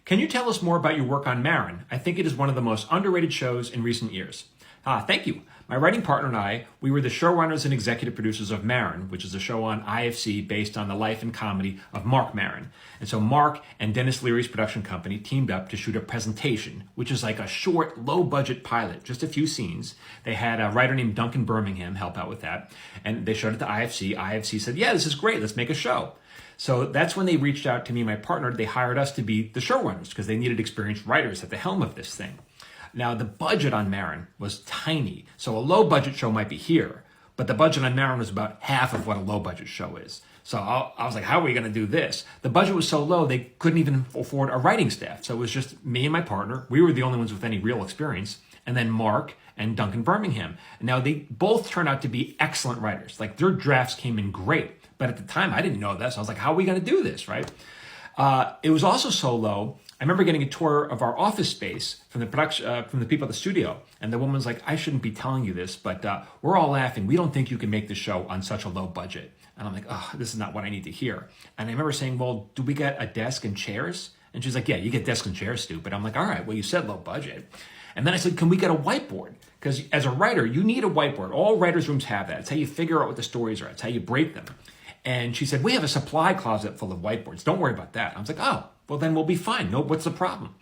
Can you tell us more about your work on Maron? I think it is one of the most underrated shows in recent years. Thank you. My writing partner and I, we were the showrunners and executive producers of Maron, which is a show on IFC based on the life and comedy of Mark Maron. And so Mark and Dennis Leary's production company teamed up to shoot a presentation, which is like a short, low-budget pilot, just a few scenes. They had a writer named Duncan Birmingham help out with that, and they showed it to IFC. IFC said, yeah, this is great, let's make a show. So that's when they reached out to me and my partner. They hired us to be the showrunners because they needed experienced writers at the helm of this thing. Now, the budget on Maron was tiny. So a low-budget show might be here, but the budget on Maron was about half of what a low-budget show is. So I was like, how are we going to do this? The budget was so low, they couldn't even afford a writing staff. So it was just me and my partner. We were the only ones with any real experience. And then Mark and Duncan Birmingham. Now, they both turned out to be excellent writers. Like, their drafts came in great. But at the time, I didn't know this. I was like, how are we going to do this, right? It was also so low. I remember getting a tour of our office space from the production, from the people at the studio, and the woman's like, "I shouldn't be telling you this, but we're all laughing. We don't think you can make the show on such a low budget." And I'm like, "Oh, this is not what I need to hear." And I remember saying, "Well, do we get a desk and chairs?" And she's like, "Yeah, you get desks and chairs, Stu." But I'm like, "All right, well, you said low budget." And then I said, "Can we get a whiteboard?" Because as a writer, you need a whiteboard. All writers' rooms have that. It's how you figure out what the stories are. It's how you break them. And she said, "We have a supply closet full of whiteboards. Don't worry about that." I was like, "Oh, well, then we'll be fine. No, what's the problem?"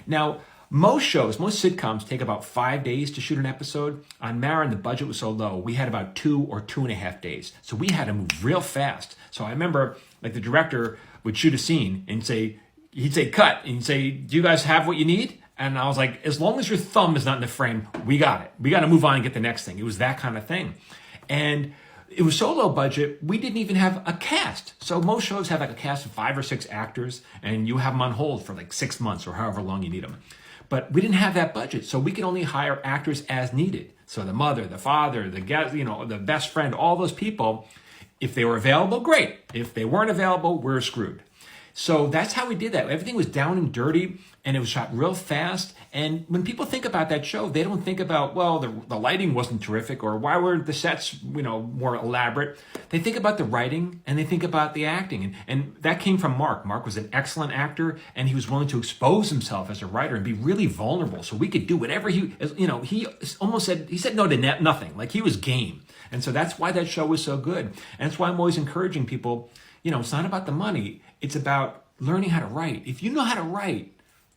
Now, most shows, most sitcoms take about 5 days to shoot an episode. On Maron, the budget was so low, we had about 2 or 2.5 days. So we had to move real fast. So I remember, like, the director would shoot a scene and he'd say, "Cut," and he'd say, "Do you guys have what you need?" And I was like, as long as your thumb is not in the frame, we got it. We got to move on and get the next thing. It was that kind of thing. And it was so low budget, we didn't even have a cast. So most shows have like a cast of 5 or 6 actors, and you have them on hold for like 6 months or however long you need them. But we didn't have that budget, so we could only hire actors as needed. So the mother, the father, the guest, the best friend, all those people, if they were available, great. If they weren't available, we're screwed. So that's how we did that. Everything was down and dirty, and it was shot real fast. And when people think about that show, they don't think about, well, the lighting wasn't terrific, or why were the sets, more elaborate. They think about the writing, and they think about the acting. And that came from Mark. Mark was an excellent actor, and he was willing to expose himself as a writer and be really vulnerable. So we could do whatever he almost said, he said no to nothing. Like, he was game. And so that's why that show was so good. And that's why I'm always encouraging people, it's not about the money. It's about learning how to write. If you know how to write,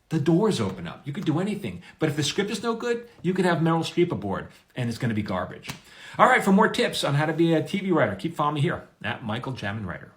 the doors open up. You could do anything. But if the script is no good, you could have Meryl Streep aboard, and it's going to be garbage. All right, for more tips on how to be a TV writer, keep following me here at Michael Jamin Writer.